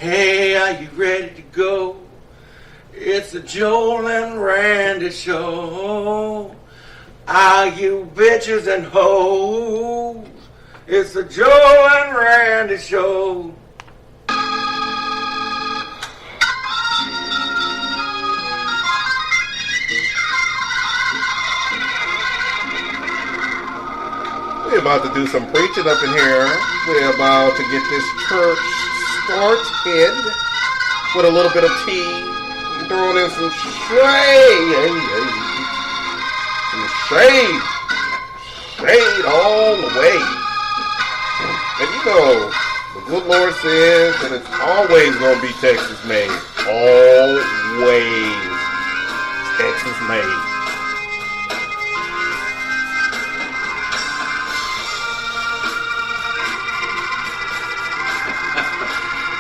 Hey, are you ready to go? It's the Joel and Randy show. All you bitches and hoes. It's the Joel and Randy show. We're about to do some preaching up in here. We're about to get this church started with a little bit of tea. Throwing in some shade. Some shade. Shade all the way. And you know, the good Lord says that it's always going to be Texas made. Always Texas made.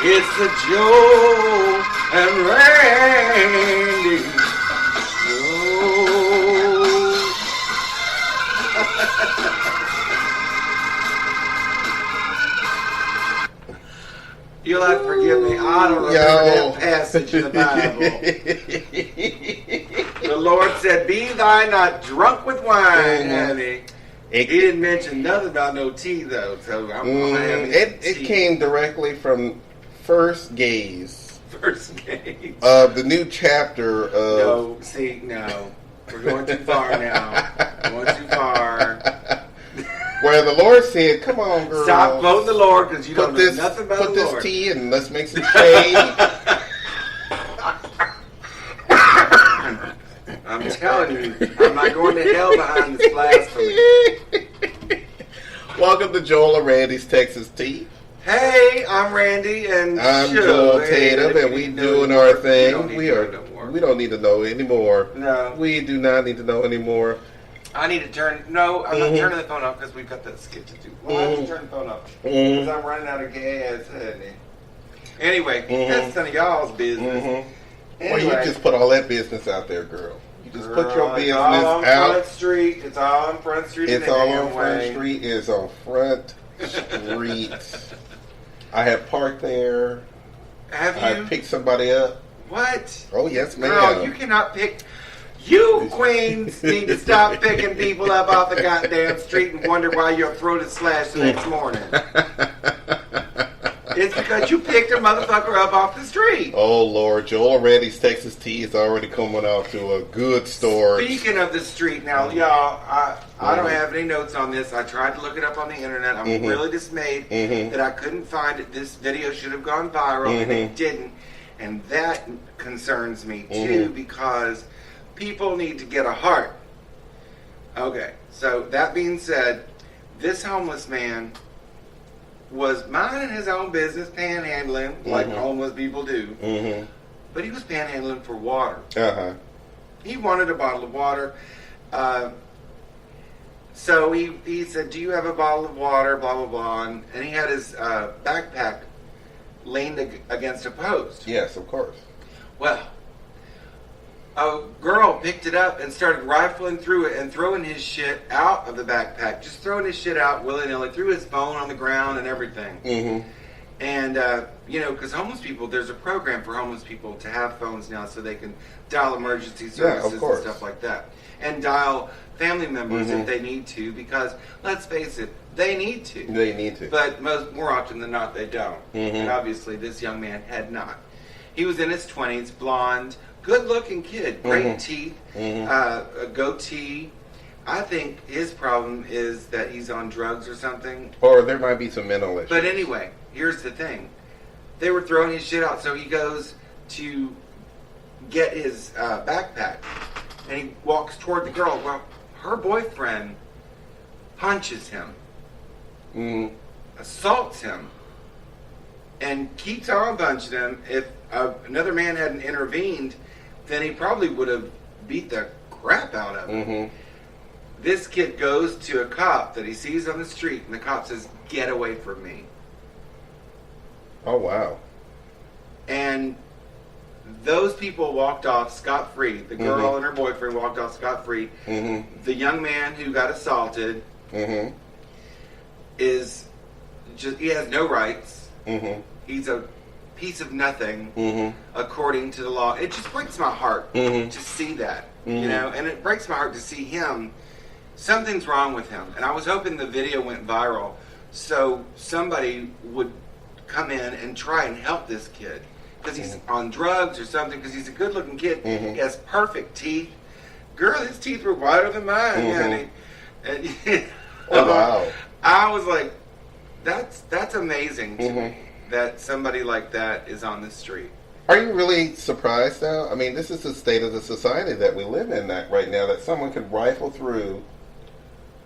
It's the Joe and Randy show. You'll have to forgive me. I don't remember that passage in the Bible. The Lord said, "Be thy not drunk with wine, honey." He didn't mention nothing about no tea, though. So I'm having it came directly from First Gaze. First Gaze. Of the new chapter of... No. We're going too far now. Going too far. Where the Lord said, come on, girl. Stop quoting the Lord because you don't know nothing about the Lord. Put this tea and let's make some shade. I'm telling you, I'm not going to hell behind this blasphemy. Welcome to Joel and Randy's Texas Tea. Hey, I'm Randy, and I'm Joel Tatum, and we doing our thing. We don't need to know anymore. No, we do not need to know anymore. I need to turn. No, I'm not turning the phone off because we've got that skit to do. Well, I have to turn the phone off because I'm running out of gas, honey. Anyway, that's none of y'all's business. Anyway. Well, you just put all that business out there, girl. You just put your business out. It's all on Front Street. It's all on Front Street. It's all on Front Street. It's on Front Street. I have parked there. Have you? I picked somebody up. What? Oh, yes, ma'am. Girl, you cannot pick. You queens need to stop picking people up off the goddamn street and wonder why your throat is slashed the next morning. It's because you picked a motherfucker up off the street. Oh, Lord. Joel Randy's Texas Tea is already coming out to a good store. Speaking of the street now, y'all, I don't have any notes on this. I tried to look it up on the internet. I'm really dismayed that I couldn't find it. This video should have gone viral, and it didn't. And that concerns me, too, because people need to get a heart. Okay, so that being said, this homeless man was minding his own business, panhandling, like homeless people do. But he was panhandling for water. He wanted a bottle of water. So he said, "Do you have a bottle of water?" Blah, blah, blah. And he had his backpack leaned against a post. Yes, of course. Well, a girl picked it up and started rifling through it and throwing his shit out of the backpack. Just throwing his shit out willy-nilly. Threw his phone on the ground and everything. And, because homeless people, there's a program for homeless people to have phones now so they can dial emergency services and stuff like that. And dial family members if they need to, because, let's face it, they need to. They need to. But more often than not, they don't. And obviously, this young man had not. He was in his 20s, blonde, good-looking kid, great teeth, a goatee. I think his problem is that he's on drugs or something. Or there might be some mental issues. But anyway, here's the thing. They were throwing his shit out, so he goes to get his backpack. And he walks toward the girl. Well, her boyfriend punches him, assaults him, and keeps on punching him. If another man hadn't intervened, then he probably would have beat the crap out of him. This kid goes to a cop that he sees on the street, and the cop says, "Get away from me." Oh, wow. And those people walked off scot-free. The girl and her boyfriend walked off scot-free. The young man who got assaulted is just, he has no rights. He's a piece of nothing, according to the law. It just breaks my heart to see that, you know, and it breaks my heart to see him. Something's wrong with him, and I was hoping the video went viral so somebody would come in and try and help this kid because he's on drugs or something, because he's a good-looking kid. He has perfect teeth. Girl, his teeth were whiter than mine. And oh, wow. I was like, that's amazing to me that somebody like that is on the street. Are you really surprised, though? I mean, this is the state of the society that we live in right now, that someone could rifle through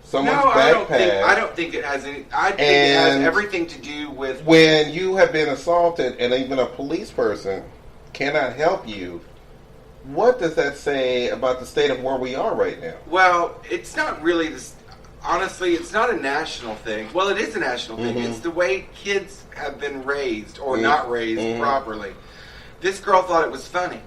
someone's backpack. I don't think it has any. I think it has everything to do with when you have been assaulted, and even a police person cannot help you. What does that say about the state of where we are right now? Well, it's not really this. Honestly, it's not a national thing. Well, it is a national thing. It's the way kids have been raised or not raised properly. This girl thought it was funny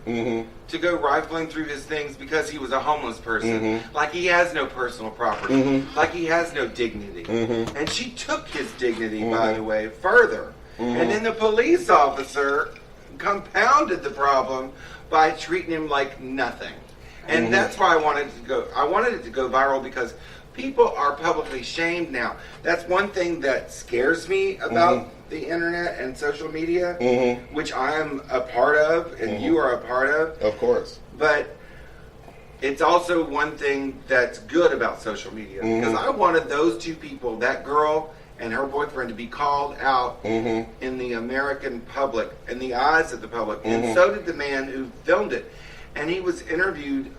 to go rifling through his things because he was a homeless person. Like he has no personal property. Like he has no dignity. And she took his dignity, by the way, further. And then the police officer compounded the problem by treating him like nothing. And that's why I wanted it to go. I wanted it to go viral because people are publicly shamed now. That's one thing that scares me about the internet and social media, which I am a part of, and you are a part of. Of course. But it's also one thing that's good about social media, because I wanted those two people, that girl and her boyfriend, to be called out in the American public, in the eyes of the public. And so did the man who filmed it. And he was interviewed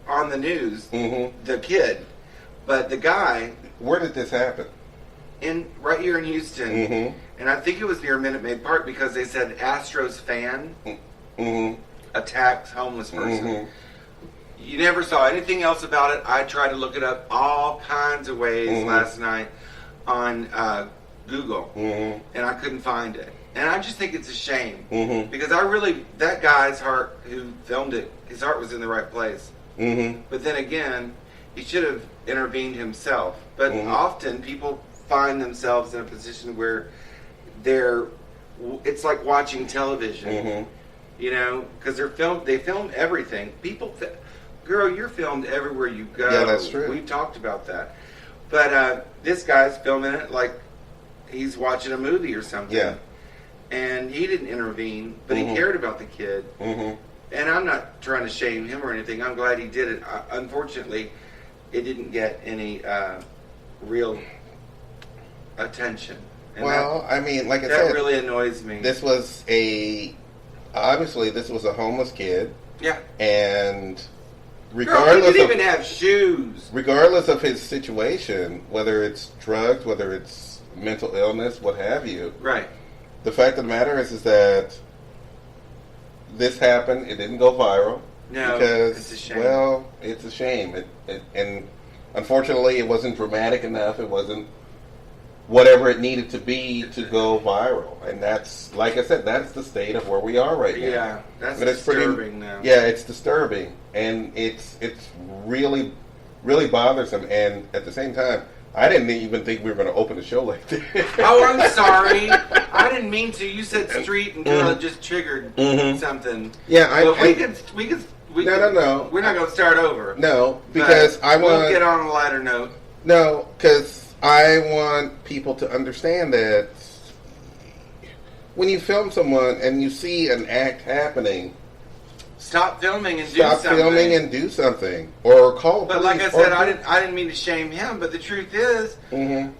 on the news, the kid. But the guy... Where did this happen? Right here in Houston. And I think it was near Minute Maid Park, because they said Astros fan attacked homeless person. You never saw anything else about it. I tried to look it up all kinds of ways last night on Google, and I couldn't find it. And I just think it's a shame, because that guy's heart who filmed it, his heart was in the right place. But then again, he should have intervened himself. But often people find themselves in a position where it's like watching television, you know, because they film everything. Girl, you're filmed everywhere you go. Yeah, that's true. We've talked about that. But this guy's filming it like he's watching a movie or something. Yeah. And he didn't intervene, but he cared about the kid. And I'm not trying to shame him or anything. I'm glad he did it. Unfortunately, it didn't get any real attention. And I mean, like I said, that really annoys me. This was obviously this was a homeless kid. Yeah. And regardless, girl, he didn't even have shoes. Regardless of his situation, whether it's drugs, whether it's mental illness, what have you. Right. The fact of the matter is that this happened. It didn't go viral. No, because it's a shame. Well, it's a shame. And unfortunately, it wasn't dramatic enough. It wasn't whatever it needed to be to go viral. And that's, like I said, that's the state of where we are right now. Yeah, that's disturbing now. Yeah, it's disturbing. And it's really, really bothersome. And at the same time, I didn't even think we were going to open a show like this. Oh, I'm sorry. I didn't mean to. You said street and girl, it just triggered something. Yeah, we could. No. We're not going to start over. No, because we'll get on a lighter note. No, because I want people to understand that when you film someone and you see an act happening, stop filming and do something. Stop filming and do something, or call. But like I said, I didn't mean to shame him. But the truth is,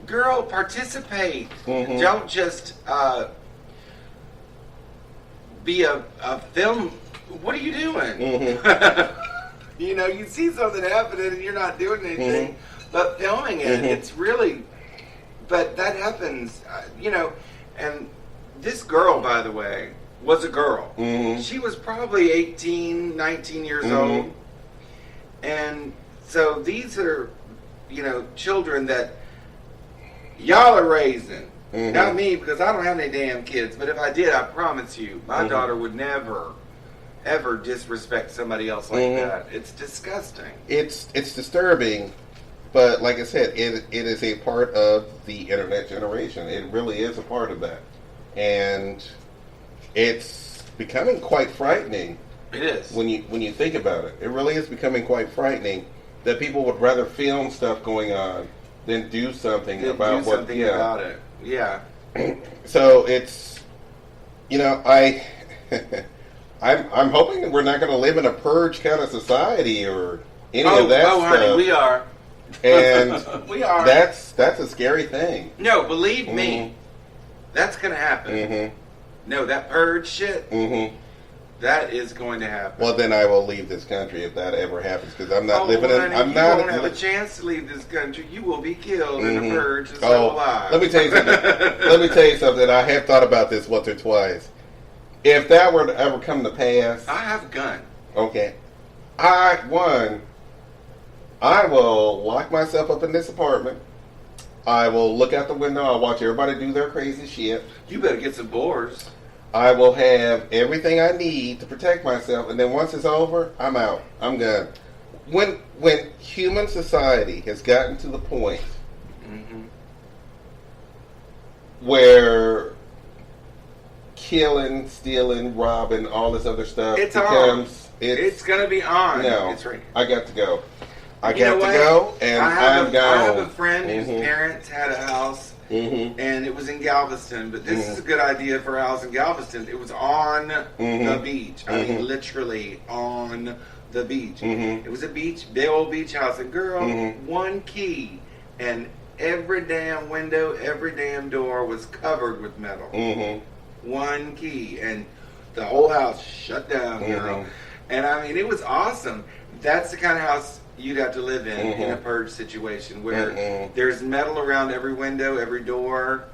girl, participate. Don't just be a film. What are you doing? You know, you see something happening and you're not doing anything, but filming it. It's really. But that happens, you know. And this girl, by the way, was a girl. She was probably 18, 19 years old. And so these are, you know, children that y'all are raising. Not me, because I don't have any damn kids. But if I did, I promise you, my daughter would never, ever disrespect somebody else like that. It's disgusting. It's disturbing. But like I said, it is a part of the internet generation. It really is a part of that. and it's becoming quite frightening. It is. When you think about it. It really is becoming quite frightening that people would rather film stuff going on than do something about about it. Yeah. So it's, I'm hoping we're not going to live in a purge kind of society or any of that stuff. Honey, we are. And we are. That's a scary thing. No, believe me, that's going to happen. No, that purge shit, that is going to happen. Well, then I will leave this country if that ever happens, because I'm not living in. You won't have a chance to leave this country. You will be killed in a purge. And so alive. Let me tell you something. I have thought about this once or twice. If that were to ever come to pass, I have a gun. Okay, I will lock myself up in this apartment. I will look out the window. I'll watch everybody do their crazy shit. You better get some boars. I will have everything I need to protect myself, and then once it's over, I'm out. I'm gone. When human society has gotten to the point where killing, stealing, robbing, all this other stuff it's going to be on. No, it's right. I got to go. I got to go, and I'm gone. I have a friend whose parents had a house, and it was in Galveston. But this is a good idea for a house in Galveston. It was on the beach. I mean, literally on the beach. It was a beach, big old beach house. And girl, one key, and every damn window, every damn door was covered with metal. One key, and the whole house shut down, girl. And I mean, it was awesome. That's the kind of house you'd have to live in a purge situation where there's metal around every window, every door.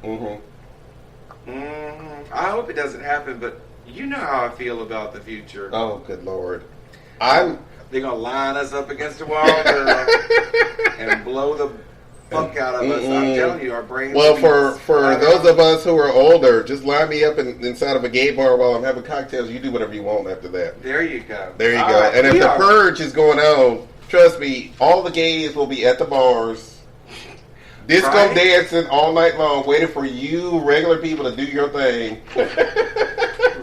I hope it doesn't happen, but you know how I feel about the future. Oh, good Lord. They're going to line us up against a wall and blow the fuck out of us. I'm telling you, our brains. Well, for those of us who are older, just line me up inside of a gay bar while I'm having cocktails. You do whatever you want after that. There you go. There you go. Right, and if the purge is going on, trust me, all the gays will be at the bars, disco dancing all night long, waiting for you regular people to do your thing.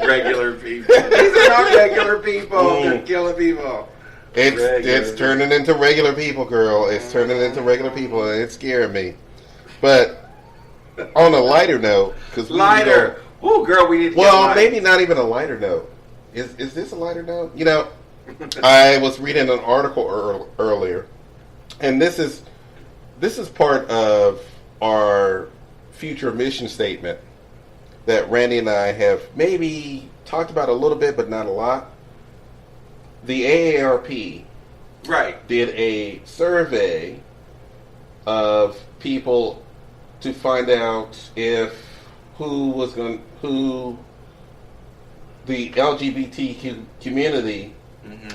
Regular people. These are not regular people. They're killing people. It's turning into regular people, girl. It's turning into regular people, and it's scaring me. But on a lighter note, because oh, girl, we need to. Well, maybe not even a lighter note. Is this a lighter note? I was reading an article earlier, and this is part of our future mission statement that Randy and I have maybe talked about a little bit, but not a lot. The AARP did a survey of people to find out who the LGBTQ community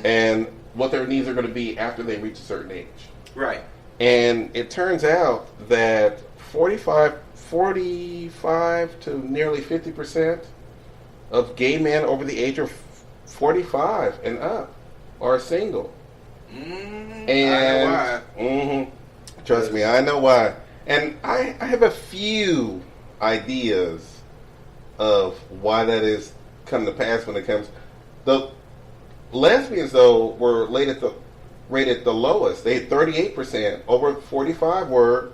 and what their needs are going to be after they reach a certain age. Right. And it turns out that 45 to nearly 50% of gay men over the age of 45 and up are single. And I know why. Trust me, I know why. And I have a few ideas of why that is come to pass when it comes. The lesbians, though, were rated the lowest. They had 38%. Over 45 were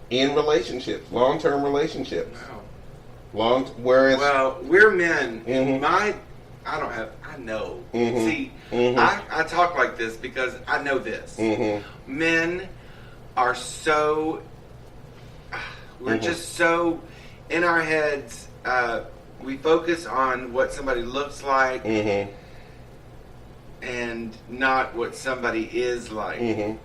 in relationships, long-term relationships. Wow. Whereas, well, we're men. I know. See, I talk like this because I know this. Men are so, we're just so in our heads. We focus on what somebody looks like and not what somebody is like.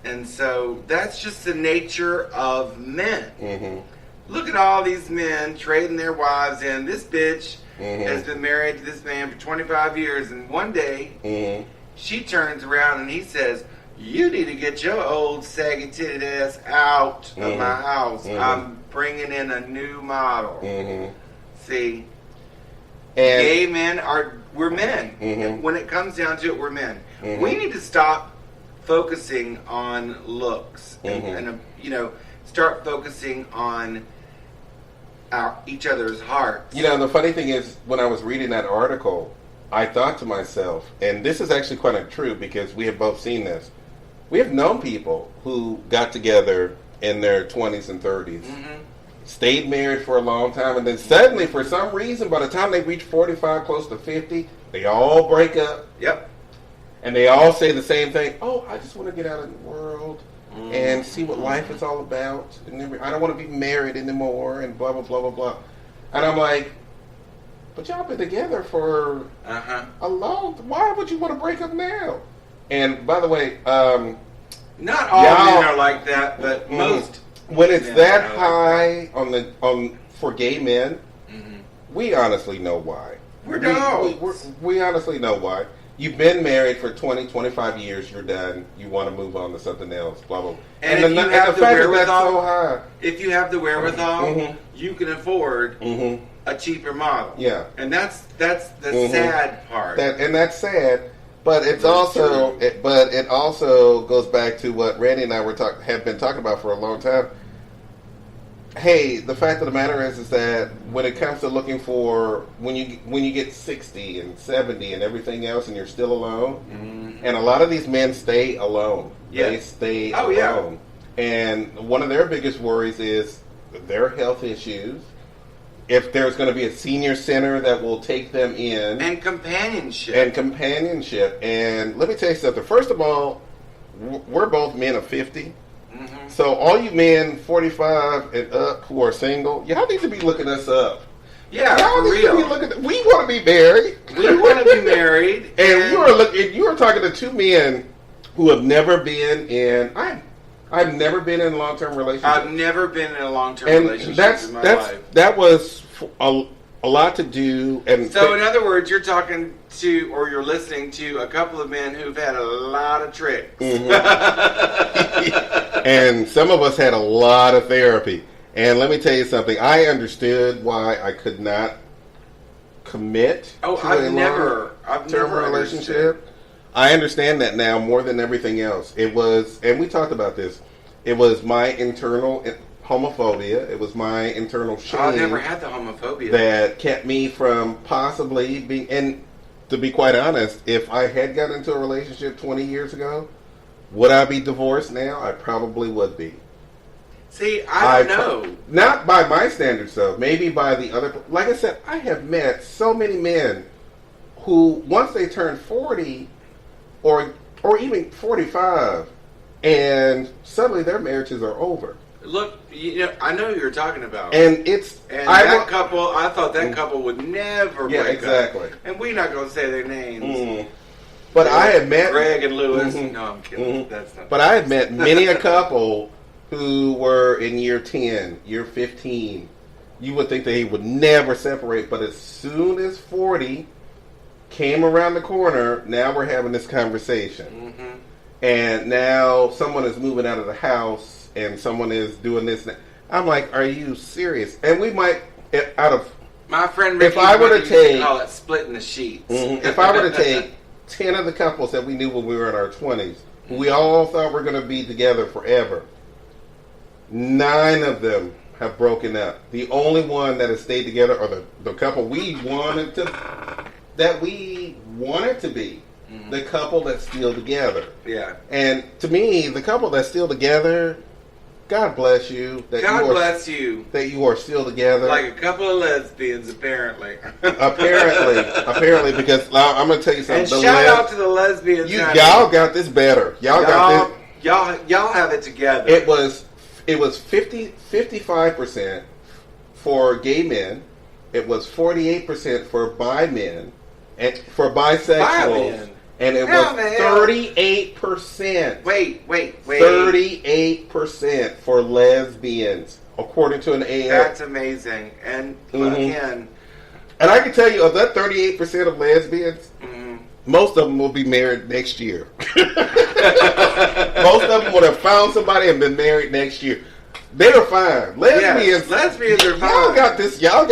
And so that's just the nature of men. Look at all these men trading their wives in. This bitch has been married to this man for 25 years, and one day she turns around and he says, "You need to get your old saggy titted ass out of my house. I'm bringing in a new model." See, and gay men we're men. When it comes down to it, we're men. We need to stop focusing on looks and start focusing on each other's hearts. You know, the funny thing is, when I was reading that article, I thought to myself, and this is actually quite true because we have both seen this. We have known people who got together in their 20s and 30s, stayed married for a long time, and then suddenly, for some reason, by the time they reach 45, close to 50, they all break up. Yep. And they all say the same thing. Oh, I just want to get out of the world and see what life is all about. And I don't want to be married anymore and blah, blah, blah, blah, blah. And I'm like, but y'all been together for a long time. Why would you want to break up now? And by the way, not all men are like that, but most. When it's that high for gay men, we honestly know why. We honestly know why. You've been married for 20, 25 years, you're done, you want to move on to something else, blah, blah, blah. And if you have the wherewithal, if you have the wherewithal, you can afford a cheaper model. Yeah. And that's the sad part. And that's sad, but it also goes back to what Randy and I have been talking about for a long time. Hey, the fact of the matter is that when it comes to looking for when you get 60 and 70 and everything else, and you're still alone, and a lot of these men stay alone. Yes. They stay alone, and one of their biggest worries is their health issues. If there's going to be a senior center that will take them in, and companionship, and let me tell you something. First of all, we're both men of 50. So all you men 45 and up who are single, y'all need to be looking us up. Yeah, y'all for need real. To be looking. We want to be married. We want to be married. And you are talking to two men who have never been in. I've never been in a long-term relationship. I've never been in a long-term relationship in my life. That was a lot to do. And so, in other words, you're talking to, or you're listening to, a couple of men who've had a lot of tricks. And some of us had a lot of therapy. And let me tell you something. I understood why I could not commit to a long-term relationship. I understand that now more than everything else. It was, and we talked about this, it was my internal homophobia. It was my internal shame. I never had the homophobia. That kept me from possibly being, and to be quite honest, if I had gotten into a relationship 20 years ago, would I be divorced now? I probably would be. See, I don't know. Not by my standards, though. Maybe by the other. Like I said, I have met so many men who, once they turn 40 or even 45, and suddenly their marriages are over. Look, I know who you're talking about. And that couple, I thought that couple would never break exactly. up. And we're not going to say their names. But I have met Greg and Lewis. No, I'm kidding. That's not. But I have met many a couple who were in year 10, year 15. You would think they would never separate, but as soon as 40 came around the corner, now we're having this conversation. And now someone is moving out of the house and someone is doing this. I'm like, are you serious? And we might, out of my friend Ricky, if I were to call it splitting the sheets. If I were to take 10 of the couples that we knew when we were in our 20s, we all thought we're going to be together forever, 9 of them have broken up. The only one that has stayed together are the couple we wanted to be. The couple that's still together. Yeah. And to me, the couple that's still together, God bless you. God bless you. That you are still together. Like a couple of lesbians, apparently. apparently, because I'm going to tell you something. And shout out to the lesbians. Y'all got this better. Y'all got this. Y'all have it together. It was 55% for gay men. It was 48% for bi men. And for bisexuals. And it was 38%. Wait. 38% for lesbians, according to an AF. That's amazing. And again, and I can tell you, of that 38% of lesbians, most of them will be married next year. Most of them would have found somebody and been married next year. They are fine. Lesbians are fine. Y'all got this down,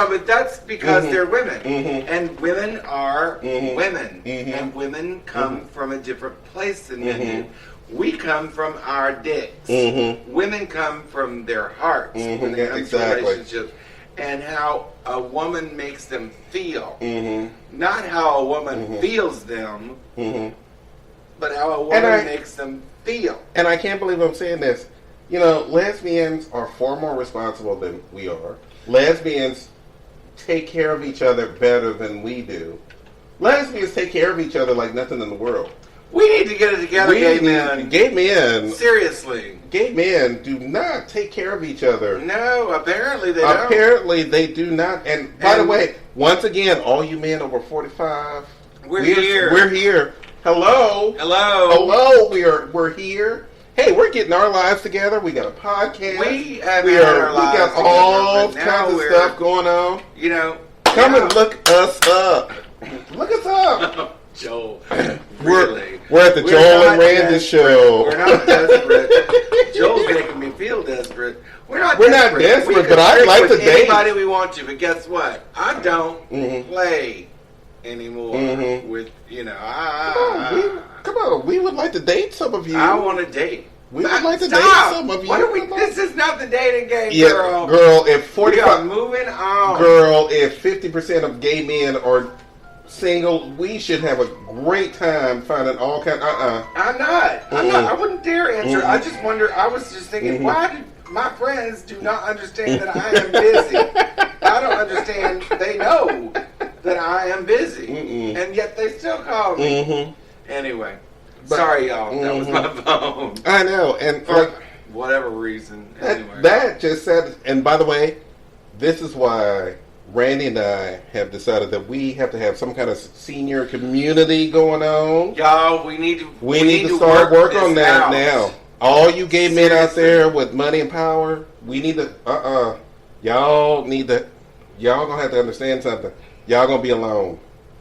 but that's because they're women. And women are women. And women come from a different place than men do. we come from our dicks. Women come from their hearts when they come to relationships. And how a woman makes them feel. Not how a woman feels them, but how a woman makes them feel. And I can't believe I'm saying this. You know, lesbians are far more responsible than we are. Lesbians take care of each other better than we do. Lesbians take care of each other like nothing in the world. We need to get it together, gay men. Gay men. Seriously. Gay men do not take care of each other. No, apparently they don't. Apparently they do not. And by the way, once again, all you men over 45, we're here. We're here. Hello. Hello. We're here. Hey, we're getting our lives together. We got a podcast. We got all kinds of stuff going on. You know, come and look us up. Look us up. Joel, really? We're at the Joel and Randy show. We're not desperate. Joel's making me feel desperate. We're not desperate, but I'd like to date anybody we want to. But guess what? I don't play anymore with, you know. Come on, we would like to date some of you. I want to date. We would like to date some of you. What are we? This is not the dating game, girl. Girl, if 45, we are moving on. Girl, if 50% of gay men are single, we should have a great time finding all kinds. I'm not. I wouldn't dare answer. I just wonder. I was just thinking, why do my friends do not understand that I am busy? I don't understand. They know that I am busy, and yet they still call me. Anyway, sorry, y'all. That was my phone. I know, and for whatever reason. Anyway, that just said. And by the way, this is why Randy and I have decided that we have to have some kind of senior community going on. Y'all, we need to start work on that now. All you gay men out there with money and power, we need to. Y'all gonna have to understand something. Y'all gonna be alone.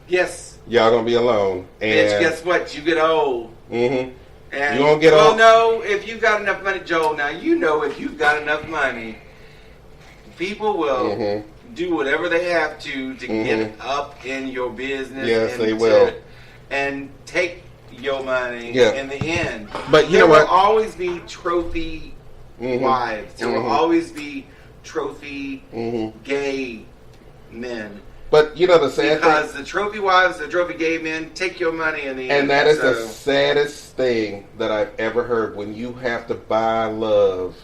Yes. Y'all gonna be alone. And bitch, guess what? You get old. And you gonna get old. Well, no, if you got enough money, Joel. Now you know if you've got enough money, people will do whatever they have to get up in your business. Yes, they will. And take your money in the end. But you know what? There will always be trophy wives. There will always be trophy gay men. But you know the sad thing? Because the trophy wives, the trophy gay men take your money in the end. And that is the saddest thing that I've ever heard, when you have to buy love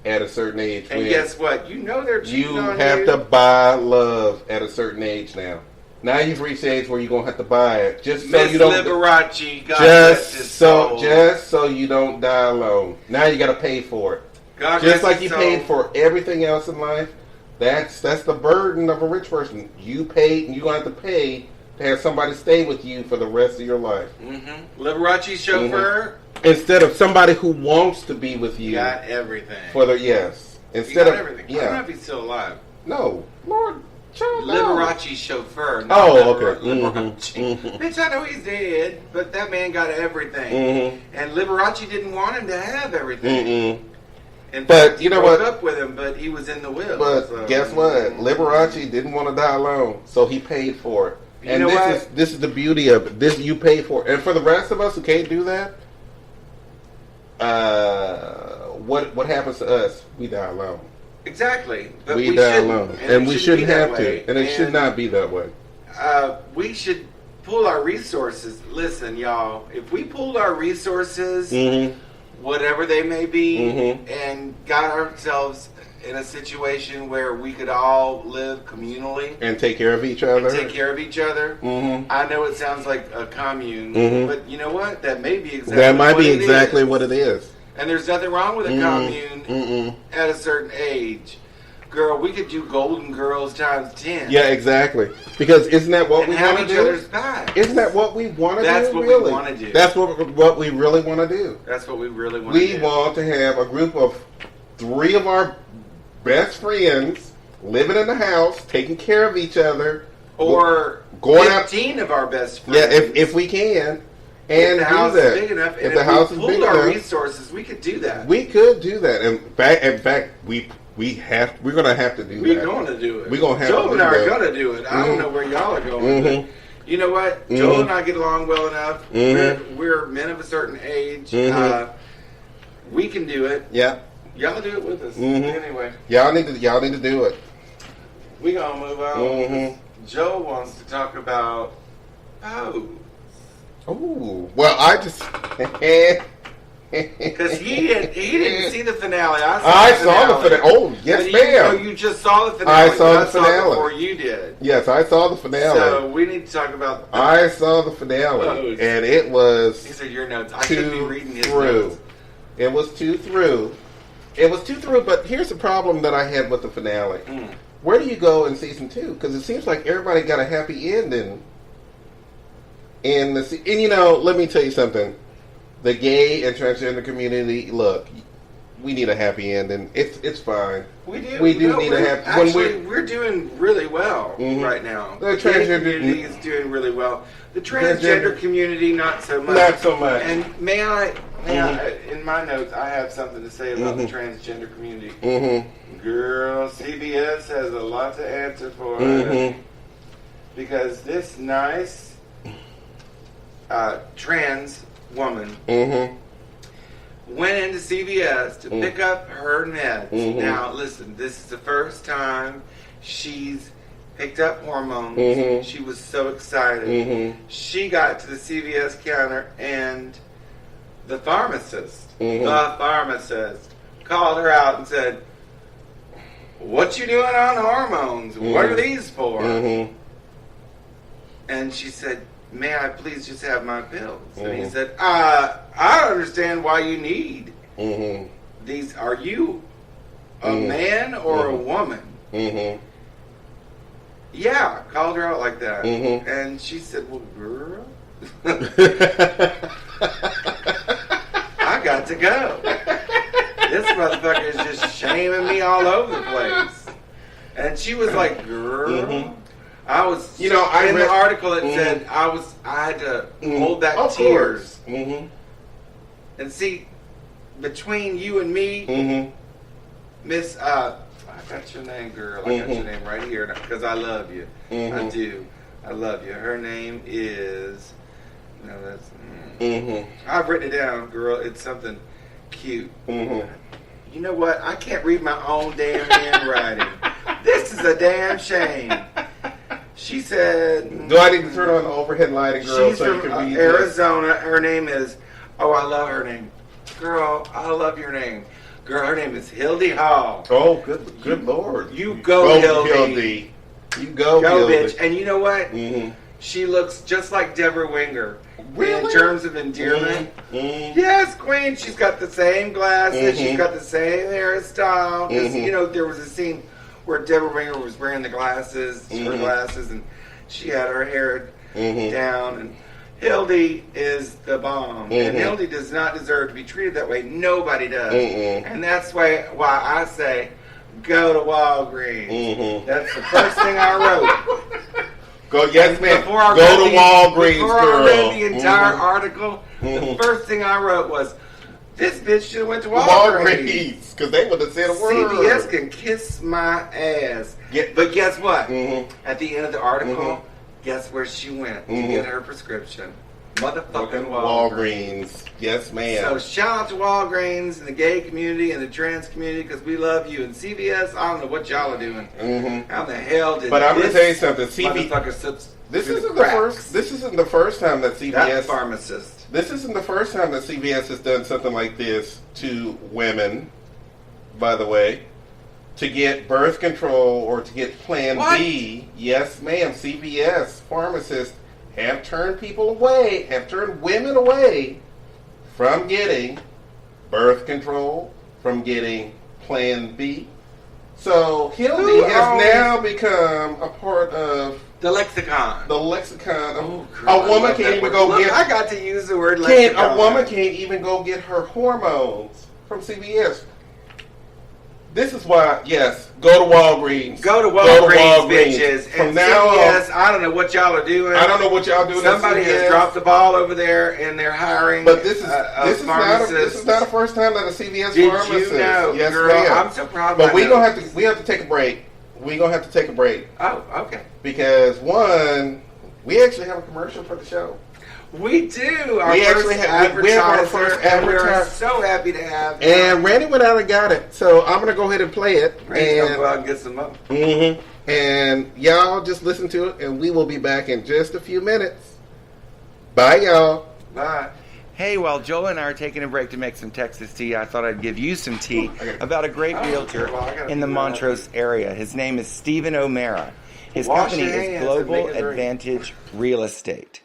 at a certain age. And guess what? You know they're cheating on you. You have to buy love at a certain age now. Now you've reached the age where you're going to have to buy it. Just so you don't... Liberace, just so you don't die alone. Now you got to pay for it. Just like you paid for everything else in life. That's the burden of a rich person. You paid, and you're going to have to pay to have somebody stay with you for the rest of your life. Liberace's chauffeur. Instead of somebody who wants to be with you. Got everything. Instead of everything. I don't know if he's still alive. No. Lord, Liberace's chauffeur. Okay. Bitch, I know he's dead, but that man got everything. And Liberace didn't want him to have everything. But you know what? Broke up with him, but he was in the will. But guess what? Liberace didn't want to die alone, so he paid for it. And this is the beauty of it. This you pay for it. And for the rest of us who can't do that, what happens to us? We die alone. Exactly. But we die alone, and we shouldn't have to. And it should not be that way. We should pool our resources. Listen, y'all. If we pooled our resources. Whatever they may be, and got ourselves in a situation where we could all live communally and take care of each other. I know it sounds like a commune, but you know what? That may be exactly what it is. And there's nothing wrong with a commune at a certain age. Girl, we could do Golden Girls times 10. Yeah, exactly. Because isn't that what we want to do? Isn't that what we want to do? That's what we want to do. That's what we really want to do. That's what we really want to do. We want to have a group of 3 of our best friends living in the house, taking care of each other. Or going 15 of our best friends. Yeah, if we can. And if the house is big enough, and if the house is big enough, our resources, we could do that. We could do that. In fact, we're gonna have to do that. We're going to do it. We're gonna have Joe to and I are going to do it. I don't know where y'all are going. You know what? Joel and I get along well enough. We're men of a certain age. We can do it. Yeah. Y'all do it with us. Anyway. Y'all need to do it. We gonna move on. Joe wants to talk about pose. Oh, well, I just because he didn't see the finale. I saw the finale. Oh, yes, ma'am. You just saw the finale. I saw the finale before you did. Yes, I saw the finale. So we need to talk about. I saw the finale, and it was. These are your notes. I should be reading his through. Notes. It was too through. It was too through. But here's the problem that I had with the finale. Where do you go in season 2? Because it seems like everybody got a happy ending. And you know, let me tell you something. The gay and transgender community, look, we need a happy ending. It's fine. We do. We do need a happy. Actually, we're doing really well right now. The transgender community is doing really well. The transgender community, not so much. Not so much. And may I, in my notes, I have something to say about the transgender community. Girl, CBS has a lot to answer for. Because this nice trans woman went into CVS to pick up her meds. Now, listen, this is the first time she's picked up hormones. She was so excited. She got to the CVS counter, and the pharmacist called her out and said, "What you doing on hormones? What are these for?" And she said, "May I please just have my pills?" And he said, I don't understand why you need these. Are you a man or a woman? Yeah, called her out like that. And she said, "Well, girl, I got to go. This motherfucker is just shaming me all over the place." And she was like, "Girl." I was, in the article it said I had to hold back tears. And see, between you and me, Miss, I got your name, girl. I got your name right here because I love you. I do. I love you. Her name is. No, that's. I've written it down, girl. It's something cute. You know what? I can't read my own damn handwriting. This is a damn shame. She said... Do I need to turn on the overhead lighting, girl, she's so you from can read Arizona. This? Her name is... Oh, I love her name. Girl, I love your name. Girl, her name is Hildy Hall. Oh, good Lord. You go Hildy. You go Hildy. Bitch. And you know what? She looks just like Deborah Winger. Really? In terms of endearment. Yes, Queen. She's got the same glasses. She's got the same hairstyle. Because, there was a scene where Deborah Winger was wearing the glasses, her glasses, and she had her hair down. And Hildy is the bomb. And Hildy does not deserve to be treated that way. Nobody does. And that's why I say, go to Walgreens. That's the first thing I wrote. Go, yes, man. Go to Walgreens, before girl. I read the entire article, the first thing I wrote was, this bitch should have went to Walgreens. Because they would have said a word. CBS can kiss my ass. But guess what? At the end of the article, guess where she went to get her prescription? Motherfucking Walgreens. Yes, ma'am. So shout out to Walgreens and the gay community and the trans community because we love you. And CVS, I don't know what y'all are doing. How the hell did But I'm going to tell you something. Motherfucker slips This isn't the first time that CVS... That pharmacist. This isn't the first time that CVS has done something like this to women, by the way, to get birth control or to get Plan B. Yes, ma'am. CVS pharmacists have turned women away from getting birth control, from getting Plan B. So Hildy has now become a part of the lexicon. A woman can't even go get... I got to use the word lexicon. A woman can't even go get her hormones from CVS. This is why, yes, go to Walgreens. Go to Walgreens, bitches. From and now CVS, I don't know what y'all are doing. Somebody has dropped the ball over there, and they're hiring. But this is not the first time that a CVS pharmacist. You know, yes, girl, ma'am. I'm so proud. But we have to take a break. We're gonna have to take a break. Oh, okay. Because one, We actually have a commercial for the show. We do. We have our first advertiser. We are so happy to have him. And Randy went out and got it. So I'm going to go ahead and play it. Randy's going to go out and get some up. Mm-hmm. And y'all just listen to it, and we will be back in just a few minutes. Bye, y'all. Bye. Hey, while Joel and I are taking a break to make some Texas tea, I thought I'd give you some tea about a great realtor in the Montrose area. His name is Stephen O'Mara. His company is Global Advantage Real Estate.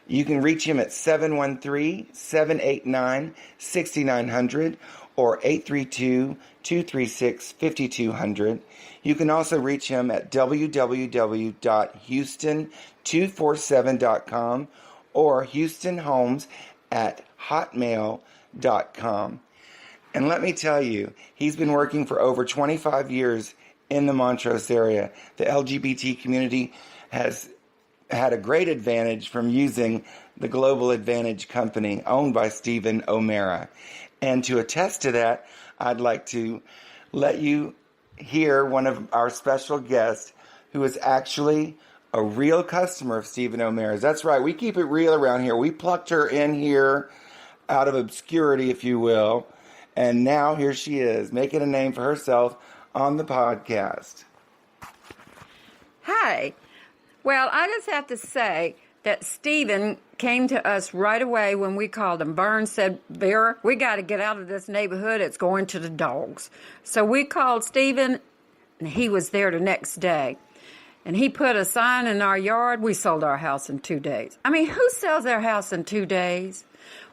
You can reach him at 713-789-6900 or 832-236-5200. You can also reach him at www.houston247.com or houstonhomes@hotmail.com. And let me tell you, he's been working for over 25 years in the Montrose area. The LGBT community has had a great advantage from using the Global Advantage Company owned by Stephen O'Mara. And to attest to that, I'd like to let you hear one of our special guests who is actually a real customer of Stephen O'Mara's. That's right, we keep it real around here. We plucked her in here out of obscurity, if you will, and now here she is, making a name for herself on the podcast. Hi. Well, I just have to say that Stephen came to us right away when we called him. Vern said, Vera, we got to get out of this neighborhood. It's going to the dogs. So we called Stephen, and he was there the next day. And he put a sign in our yard. We sold our house in 2 days. I mean, who sells their house in 2 days?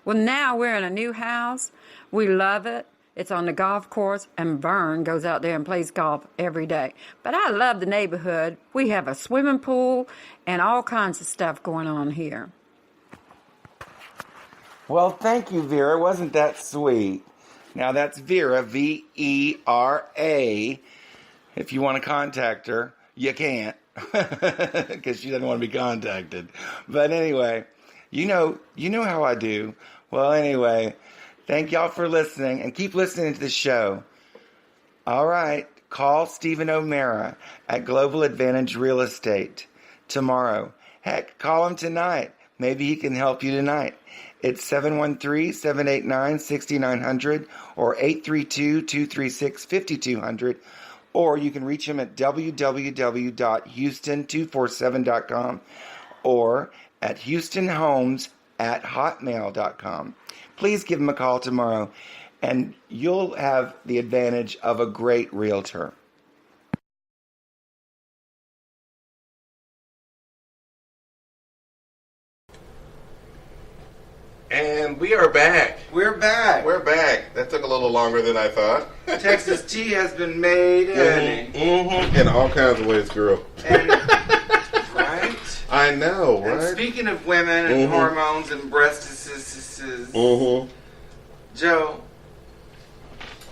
Well, now we're in a new house. We love it. It's on the golf course, and Vern goes out there and plays golf every day. But I love the neighborhood. We have a swimming pool and all kinds of stuff going on here. Well, thank you, Vera. Wasn't that sweet? Now, that's Vera, Vera. If you want to contact her, you can't, because she doesn't want to be contacted. But anyway, you know how I do. Well, anyway, thank y'all for listening, and keep listening to the show. All right, call Stephen O'Mara at Global Advantage Real Estate tomorrow. Heck, call him tonight. Maybe he can help you tonight. It's 713-789-6900 or 832-236-5200. Or you can reach him at www.houston247.com or at houstonhomes@hotmail.com. Please give him a call tomorrow, and you'll have the advantage of a great realtor. And we are back. We're back. We're back. That took a little longer than I thought. Texas tea has been made, in all kinds of ways, girl. And, right? I know, right? And speaking of women and hormones and breastises, Joe,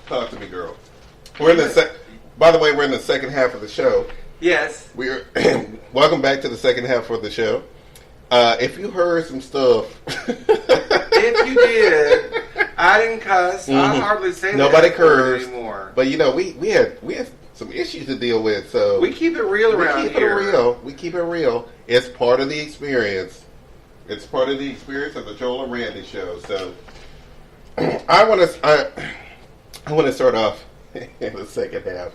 talk to me, girl. We're in the By the way, we're in the second half of the show. Yes. We're welcome back to the second half of the show. If you heard some stuff, if you did, I didn't cuss. I hardly say nobody that cursed anymore. But you know, we had some issues to deal with, so we keep it real around here. We keep it real. It's part of the experience. It's part of the experience of the Joel and Randy show. So I want to start off in the second half.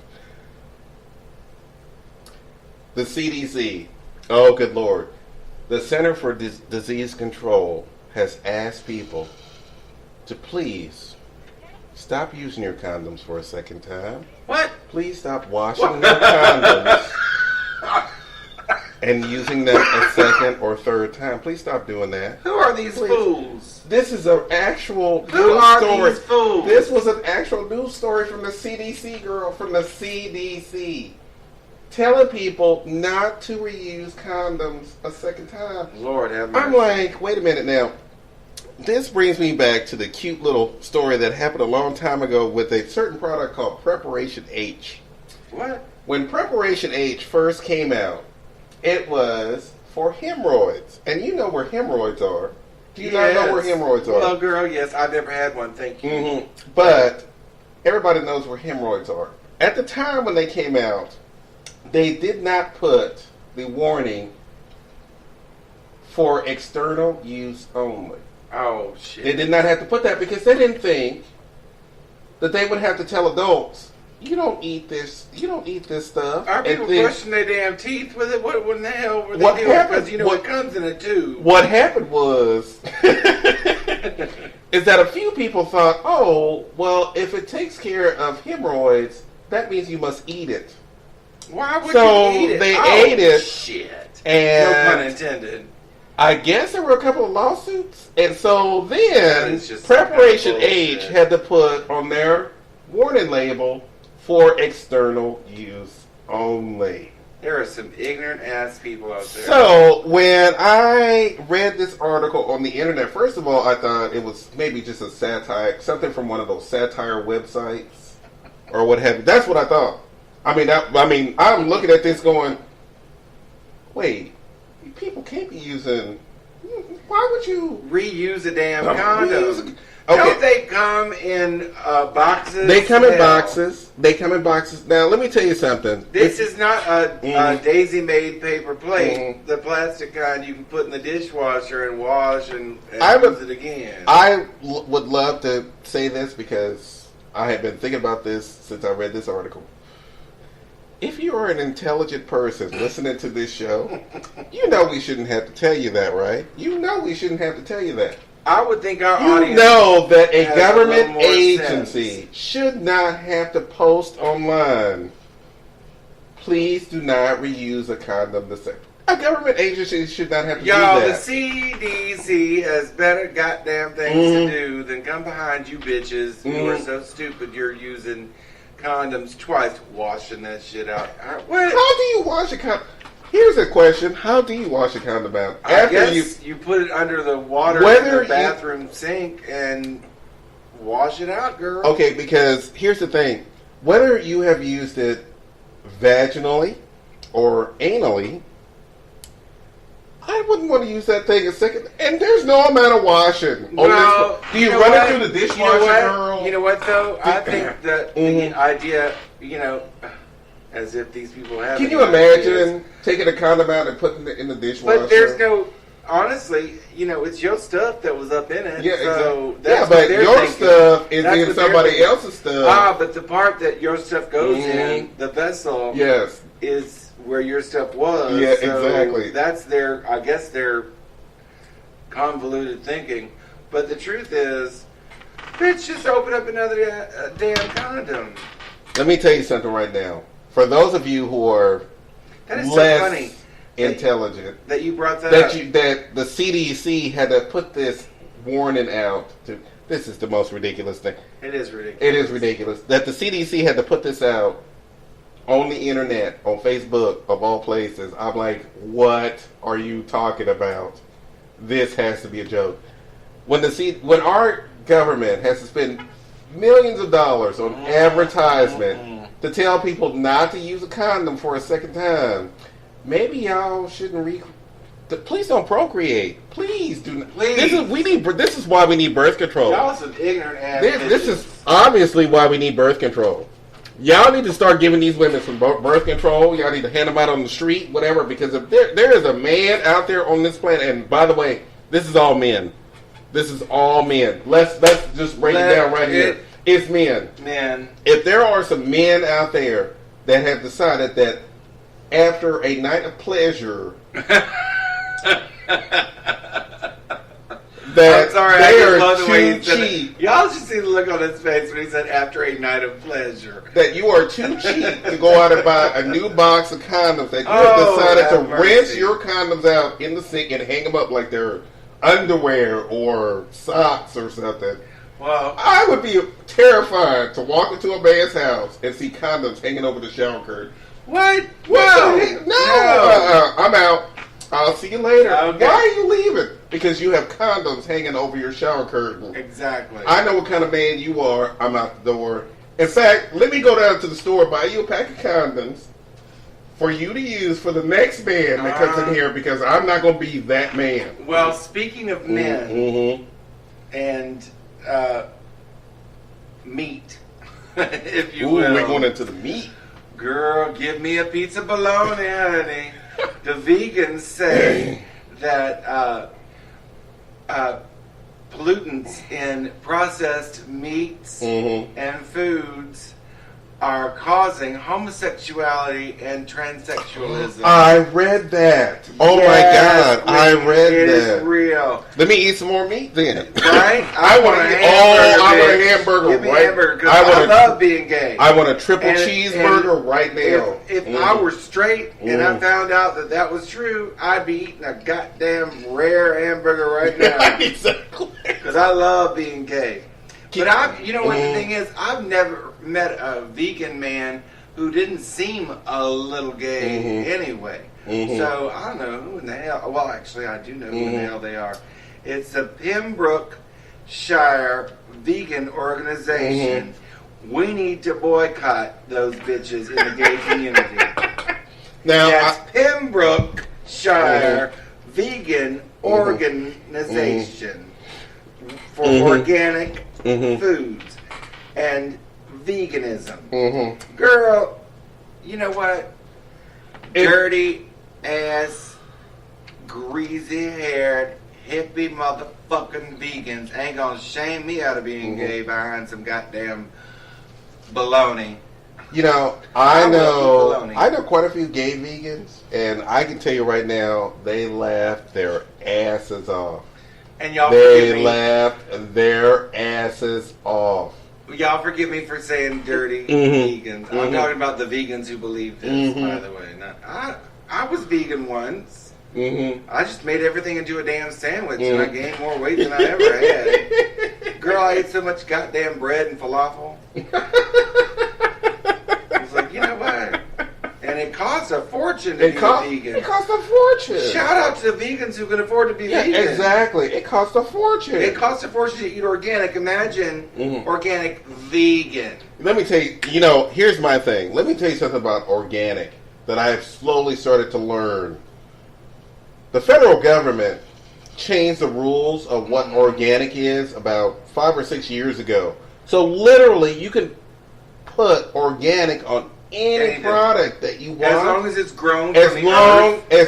The CDC. Oh, good Lord. The Center for Disease Control has asked people to please stop using your condoms for a second time. What? Please stop washing your condoms and using them a second or third time. Please stop doing that. Who are these fools? This is an actual Who news are story. these fools? This was an actual news story from the CDC, girl, from the CDC. Telling people not to reuse condoms a second time. Lord have mercy. I'm like, wait a minute now. This brings me back to the cute little story that happened a long time ago with a certain product called Preparation H. What? When Preparation H first came out, it was for hemorrhoids. And you know where hemorrhoids are. Do you not know where hemorrhoids are? Well, girl, yes. I've never had one, thank you. But everybody knows where hemorrhoids are. At the time when they came out, they did not put the warning for external use only. Oh, shit. They did not have to put that because they didn't think that they would have to tell adults, you don't eat this stuff. Are people brushing their damn teeth with it? What in the hell were they doing? Because, it comes in a tube. What happened was, is that a few people thought, oh, well, if it takes care of hemorrhoids, that means you must eat it. Why would you eat it? They ate it. Shit. And no pun intended. I guess there were a couple of lawsuits. And so then just Preparation H had to put on their warning label for external use only. There are some ignorant ass people out there. So when I read this article on the internet, first of all, I thought it was maybe just a satire, something from one of those satire websites or what have you. That's what I thought. I mean, I'm looking at this going, wait, people can't be using. Why would you reuse a damn condom? Okay. Don't they come in boxes? They come in boxes. Now, let me tell you something. This is not a Daisy-made paper plate. The plastic kind you can put in the dishwasher and wash and use it again. I would love to say this because I have been thinking about this since I read this article. If you are an intelligent person listening to this show, you know we shouldn't have to tell you that, right? You know we shouldn't have to tell you that. I would think our audience. You know that a government a agency should not have to post online. Please do not reuse a condom. A government agency should not have to do that. The CDC has better goddamn things to do than come behind you bitches who are so stupid you're using condoms twice, washing that shit out. What? How do you wash a condom? Here's a question. How do you wash a condom out? I guess you put it under the water in the bathroom sink and wash it out, girl. Okay, because here's the thing. Whether you have used it vaginally or anally, I wouldn't want to use that thing a second. And there's no amount of washing. Well, do you run it through the dishwasher, girl? You know what, though? I think that the idea, as if these people have. Can you imagine taking a condom out and putting it in the dishwasher? But there's honestly, it's your stuff that was up in it. Yeah, so exactly. But your stuff is in somebody else's stuff. But the part that your stuff goes in, the vessel, is where your stuff was. Yeah, so exactly. That's their convoluted thinking. But the truth is, bitch, just open up another damn condom. Let me tell you something right now. For those of you who are less intelligent, that you brought that up. That the CDC had to put this warning out. This is the most ridiculous thing. It is ridiculous. It is ridiculous that the CDC had to put this out on the internet, on Facebook, of all places. I'm like, what are you talking about? This has to be a joke. When our government has to spend millions of dollars on advertisement to tell people not to use a condom for a second time, maybe y'all shouldn't please don't procreate. Please do not. Please. This is why we need birth control. Y'all some ignorant ass. This is obviously why we need birth control. Y'all need to start giving these women some birth control. Y'all need to hand them out on the street, whatever, because if there is a man out there on this planet, and by the way, this is all men. This is all men. Let's just break it down right here. It's men. Men. If there are some men out there that have decided that after a night of pleasure that they are too cheap. Y'all should see the look on his face when he said after a night of pleasure. That you are too cheap to go out and buy a new box of condoms. That you have decided to rinse your condoms out in the sink and hang them up like they're underwear or socks or something. Well, I would be terrified to walk into a man's house and see condoms hanging over the shower curtain. What? No. I'm out. I'll see you later. Okay. Why are you leaving? Because you have condoms hanging over your shower curtain. Exactly. I know what kind of man you are. I'm out the door. In fact, let me go down to the store, buy you a pack of condoms for you to use for the next man that comes in here, because I'm not going to be that man. Well, speaking of men and meat, if you will. We're going into the meat. Girl, give me a pizza bologna, honey. The vegans say that pollutants in processed meats and foods are causing homosexuality and transsexualism. I read that. Oh my God, I read it that. It is real. Let me eat some more meat then. Right? I want a hamburger. Give me right? a hamburger because I love being gay. I want a triple cheeseburger right now. If I were straight and I found out that was true, I'd be eating a goddamn rare hamburger right now. Exactly. Because I love being gay. But you know what the thing is? I've never met a vegan man who didn't seem a little gay anyway. So I don't know who in the hell. Well, actually, I do know who in the hell they are. It's the Pembrokeshire Vegan Organization. We need to boycott those bitches in the gay community. Now, that's Pembrokeshire Vegan Organization for organic foods and veganism. Girl, you know what? Dirty ass, greasy haired, hippie motherfucking vegans ain't gonna shame me out of being gay behind some goddamn baloney. You know, I know quite a few gay vegans, and I can tell you right now, they laughed their asses off. And y'all they laughed their asses off. Y'all forgive me for saying dirty vegans. I'm talking about the vegans who believe this, by the way. I was vegan once. I just made everything into a damn sandwich, and I gained more weight than I ever had. Girl, I ate so much goddamn bread and falafel. I was like, you know what? And it costs a fortune to be a vegan. It costs a fortune. Shout out to the vegans who can afford to be vegan. Exactly. It costs a fortune. It costs a fortune to eat organic. Imagine organic vegan. Let me tell you, here's my thing. Let me tell you something about organic that I have slowly started to learn. The federal government changed the rules of what organic is about 5 or 6 years ago. So literally, you can put organic on any product that you want, as long as it's grown as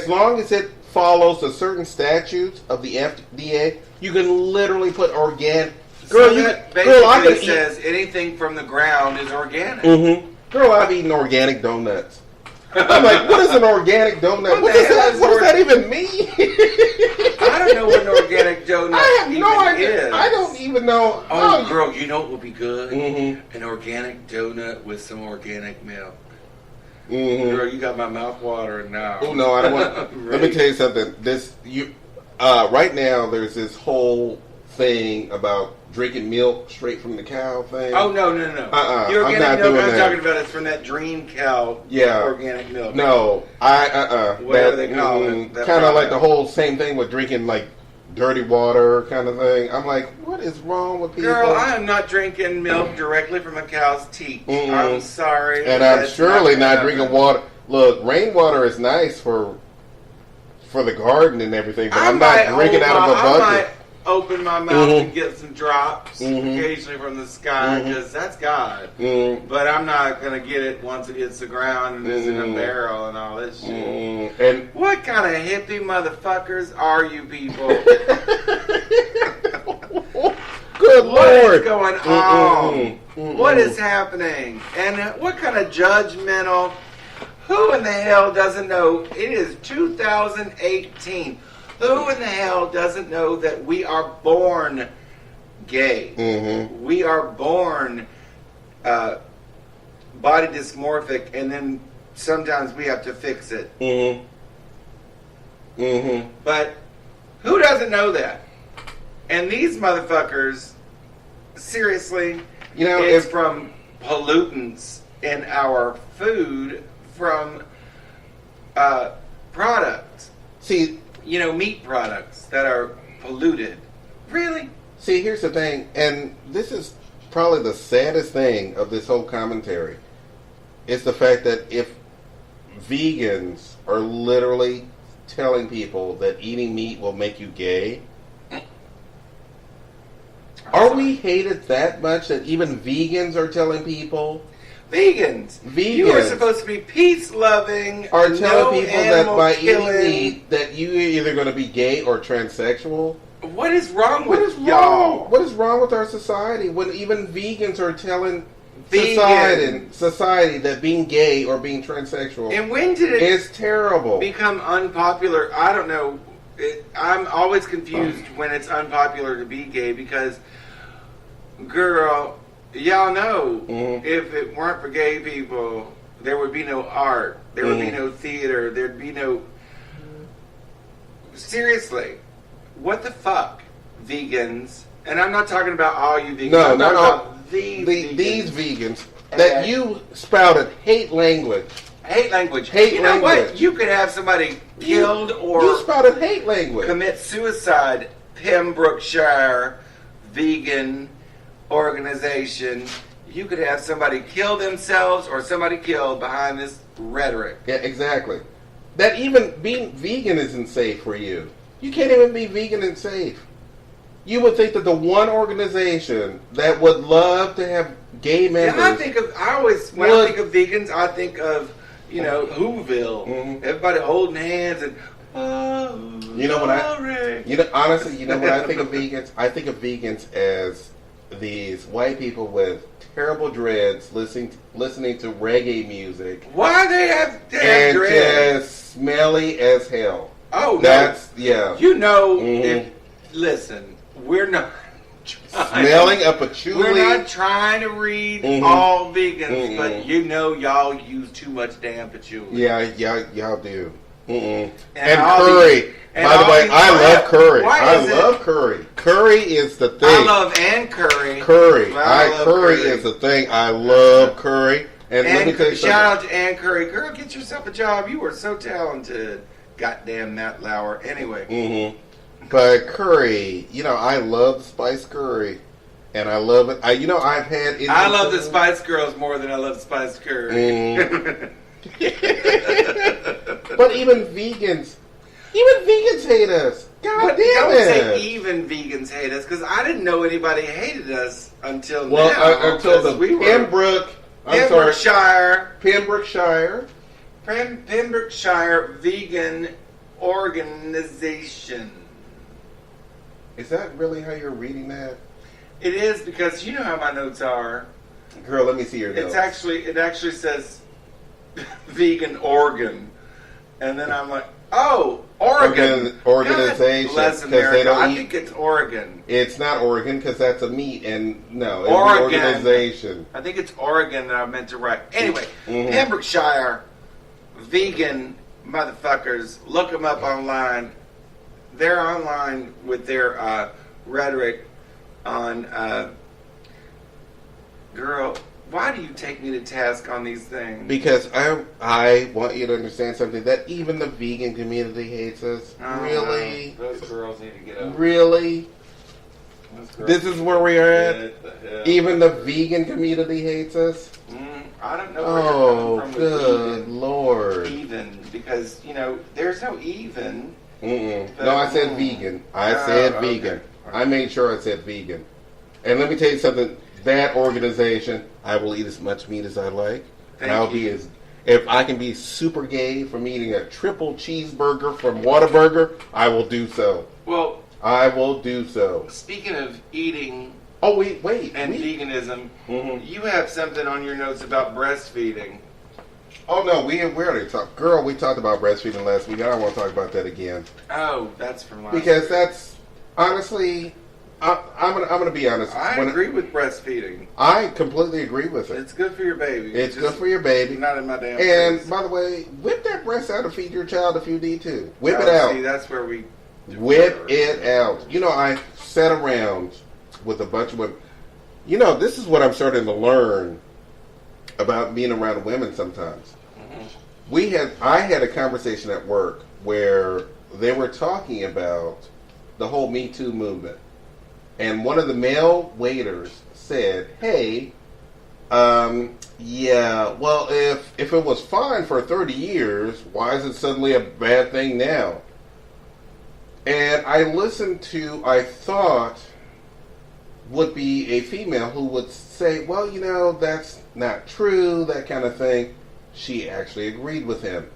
long as it follows the certain statutes of the FDA, you can literally put organic. Girl, it says anything from the ground is organic. Girl, I've eaten organic donuts. I'm like, what is an organic donut? What does that even mean? I don't know what an organic donut I have no idea. is. I don't even know. Oh, girl, you know what would be good? An organic donut with some organic milk. Girl, you got my mouth watering now. Oh no, I don't want. Let me tell you something. Right now, there's this whole thing about drinking milk straight from the cow thing. Oh no. The organic I'm not milk doing I'm that. talking about is from that Dream Cow organic milk. No, Whatever they call it. Kind of like the whole same thing with drinking like dirty water kind of thing. I'm like, what is wrong with people? Girl, I am not drinking milk directly from a cow's teat. I'm sorry. And I'm surely not drinking water. Look, rainwater is nice for the garden and everything, but I'm not drinking out of a bucket. I might open my mouth and get some drops occasionally from the sky because that's God. But I'm not going to get it once it hits the ground and is in a barrel and all this shit. And what kind of hippie motherfuckers are you people? Good Lord. What is going on? What is happening? And what kind of judgmental... Who in the hell doesn't know? It is 2018. Who in the hell doesn't know that we are born gay? We are born body dysmorphic, and then sometimes we have to fix it. But who doesn't know that? And these motherfuckers, seriously, it's from pollutants in our food from products. See, meat products that are polluted. Really? See, here's the thing, and this is probably the saddest thing of this whole commentary, is the fact that if vegans are literally telling people that eating meat will make you gay, are we hated that much that even vegans are telling people Vegans. You are supposed to be peace-loving. Are telling people that by killing. eating meat that you're either going to be gay or transsexual. What is wrong with y'all? What is wrong with our society when even vegans are telling society that being gay or being transsexual and when did it is terrible become unpopular? I don't know. I'm always confused when it's unpopular to be gay because, girl, y'all know if it weren't for gay people, there would be no art, there would be no theater, there'd be no... Seriously, what the fuck, vegans? And I'm not talking about all you vegans. No, I'm talking about these vegans that you spouted hate language. Hate language. Hate know language. What? You could have somebody killed or you spouted hate language. Commit suicide. Pembrokeshire vegan organization. You could have somebody kill themselves or somebody killed behind this rhetoric. Yeah, exactly. That even being vegan isn't safe for you. You can't even be vegan and safe. You would think that the one organization that would love to have gay members. Yeah, I think of vegans, I think of, Whoville. Mm-hmm. Everybody holding hands and honestly, you know what I think of vegans? I think of vegans as these white people with terrible dreads listening to reggae music. Why they have and dreads? Just smelly as hell. Oh, no. That's, yeah. Listen, we're not smelling a patchouli. We're not trying to read all vegans, but y'all use too much damn patchouli. Yeah, y'all do. And curry. By the way, I love curry. I love curry. Curry is the thing. I love curry. Curry. Curry is the thing. I love curry. And let me tell you something. Shout out to Ann Curry. Girl, get yourself a job. You are so talented. Goddamn Matt Lauer. Anyway. But curry, I love spice curry. And I love it. I've had... I love the Spice Girls more than I love Spice Curry. But even vegans hate us. God damn it! Don't say even vegans hate us, because I didn't know anybody hated us until now. Until the Pembrokeshire Vegan Organization. Is that really how you're reading that? It is, because you know how my notes are. Girl, let me see your notes. It actually says vegan organ. And then I'm like, oh, Oregon. Organization. Bless America. I think it's Oregon. It's not Oregon, because that's a meat, and no, it's Oregon. Organization. I think it's Oregon that I meant to write. Anyway, Pembrokeshire vegan motherfuckers, look them up online. They're online with their rhetoric on, girl, why do you take me to task on these things? Because I want you to understand something, that even the vegan community hates us. Really? Those girls need to get over. Really? This is where we are at? Even the vegan community hates us? I don't know where you're coming from. Good Lord. Even, because, there's no even. No, I said vegan. I said vegan. Okay. I made sure I said vegan. And let me tell you something. That organization, I will eat as much meat as I like. If I can be super gay from eating a triple cheeseburger from Whataburger, I will do so. Well, I will do so. Speaking of eating... Oh, wait. And veganism, you have something on your notes about breastfeeding. Oh, no, we already talked. Girl, we talked about breastfeeding last week. I don't want to talk about that again. Oh, that's from last Because week. that's, honestly... I'm gonna be honest. I agree with breastfeeding. I completely agree with it. It's good for your baby. It's good for your baby. Not in my damn And face. By the way, whip that breast out to feed your child if you need to. Whip it out. See, that's where we whip it out. I sat around with a bunch of women. This is what I'm starting to learn about being around women sometimes. I had a conversation at work where they were talking about the whole Me Too movement. And one of the male waiters said, hey, yeah, well, if it was fine for 30 years, why is it suddenly a bad thing now? And I listened to, I thought, would be a female who would say, well, that's not true, that kind of thing. She actually agreed with him.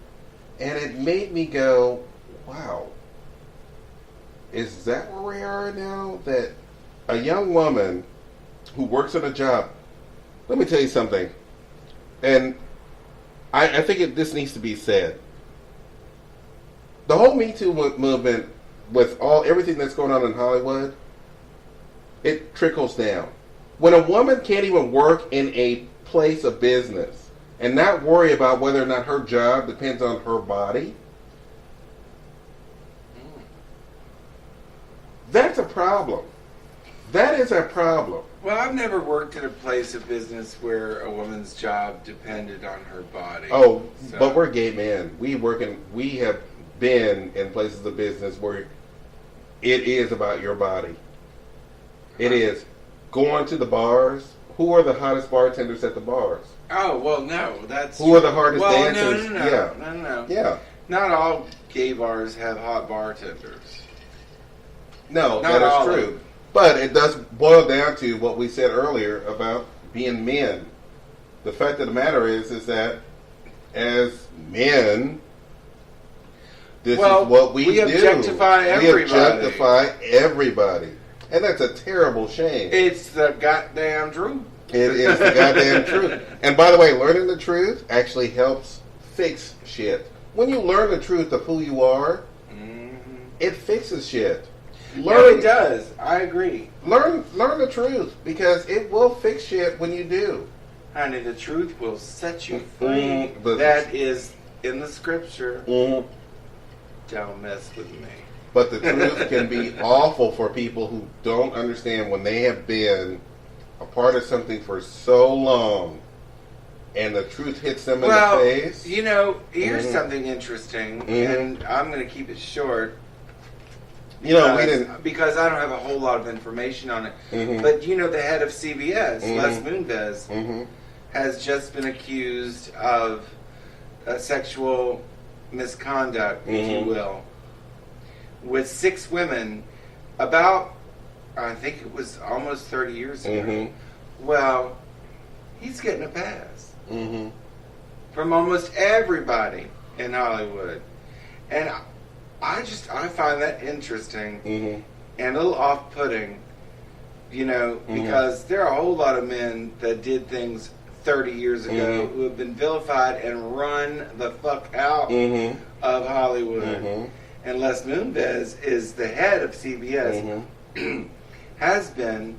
And it made me go, wow, is that where we are now? That a young woman who works at a job, let me tell you something, and I think this needs to be said. The whole Me Too movement, with everything that's going on in Hollywood, it trickles down. When a woman can't even work in a place of business and not worry about whether or not her job depends on her body, that's a problem. That is a problem. Well, I've never worked at a place of business where a woman's job depended on her body. Oh, so. But we're gay men. We have been in places of business where it is about your body. It is. Going to the bars. Who are the hottest bartenders at the bars? Oh, well, no. Who are the hardest dancers? No. Yeah. Not all gay bars have hot bartenders. No, Not that is true. Of But it does boil down to what we said earlier about being men. The fact of the matter is that as men, this is what we do. We objectify everybody. We objectify everybody. And that's a terrible shame. It's the goddamn truth. It is the goddamn truth. And by the way, learning the truth actually helps fix shit. When you learn the truth of who you are, it fixes shit. It does. I agree. Learn the truth, because it will fix shit when you do. Honey, the truth will set you free. That is in the scripture. Don't mess with me. But the truth can be awful for people who don't understand when they have been a part of something for so long and the truth hits them in the face. You know, here's something interesting, and I'm going to keep it short. Because I don't have a whole lot of information on it. But the head of CBS, Les Moonves, has just been accused of sexual misconduct, if you will, with 6 women about, I think it was almost 30 years ago. Well, he's getting a pass from almost everybody in Hollywood. And I find that interesting and a little off-putting, because there are a whole lot of men that did things 30 years ago who have been vilified and run the fuck out of Hollywood. And Les Moonves is the head of CBS, has been,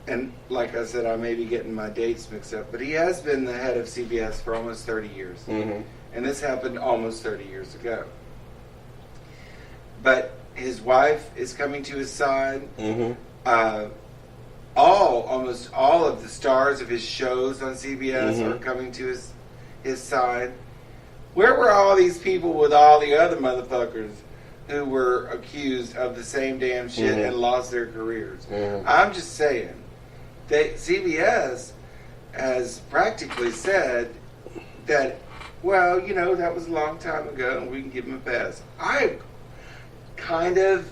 and like I said, I may be getting my dates mixed up, but he has been the head of CBS for almost 30 years. And this happened almost 30 years ago. But his wife is coming to his side. Almost all of the stars of his shows on CBS are coming to his side. Where were all these people with all the other motherfuckers who were accused of the same damn shit and lost their careers? I'm just saying that CBS has practically said that, well, that was a long time ago and we can give him a pass. I kind of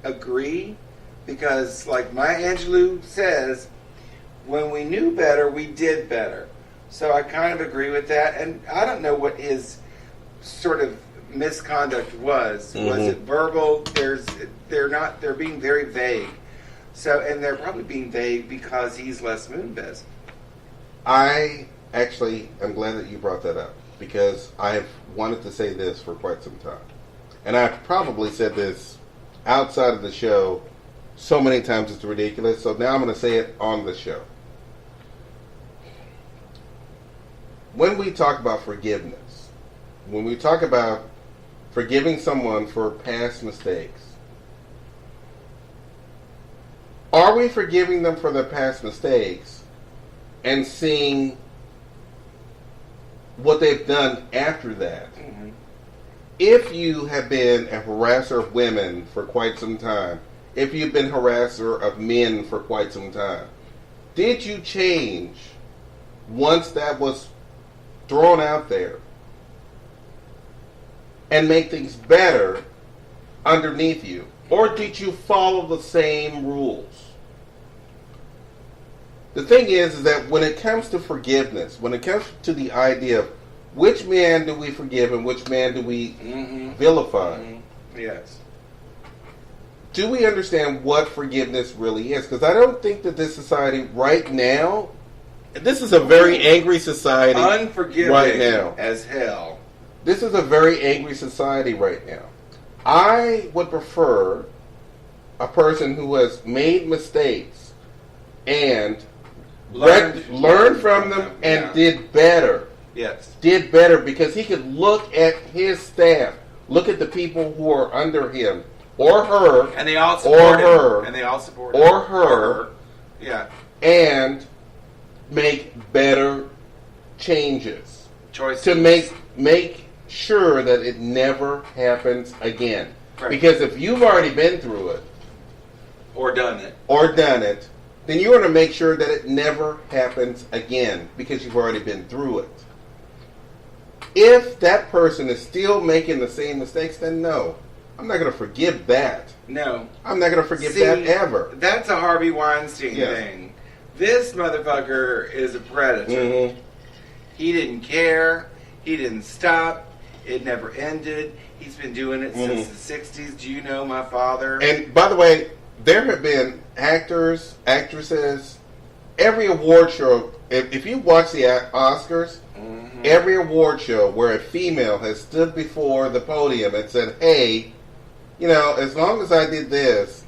agree, because like Maya Angelou says, when we knew better, we did better. So I kind of agree with that, and I don't know what his sort of misconduct was. Was it verbal? They're being very vague. So, and they're probably being vague because he's Les Moonves. I actually am glad that you brought that up, because I've wanted to say this for quite some time. And I've probably said this outside of the show so many times it's ridiculous. So now I'm going to say it on the show. When we talk about forgiveness, when we talk about forgiving someone for past mistakes, are we forgiving them for their past mistakes and seeing what they've done after that? If you have been a harasser of women for quite some time, if you've been harasser of men for quite some time, did you change once that was thrown out there and make things better underneath you? Or did you follow the same rules? The thing is that when it comes to forgiveness, when it comes to the idea of which man do we forgive and which man do we vilify, yes. Do we understand what forgiveness really is? Because I don't think that this society right now, this is a very angry society Unforgiving right now. as hell. This is a very angry society right now. I would prefer a person who has made mistakes and learned from them and did better. Yes. Did better because he could look at his staff, look at the people who are under him, or her, and they all support him. her, and they all support or him. her, yeah, and make better changes choices to make sure that it never happens again. Right. Because if you've already been through it or done it, then you want to make sure that it never happens again because you've already been through it. If that person is still making the same mistakes, then no. I'm not going to forgive that. No. I'm not going to forgive that ever. That's a Harvey Weinstein thing. This motherfucker is a predator. Mm-hmm. He didn't care. He didn't stop. It never ended. He's been doing it since the 60s. Do you know my father? And by the way, there have been actors, actresses, every award show. If you watch the Oscars, every award show where a female has stood before the podium and said, hey, you know, as long as I did this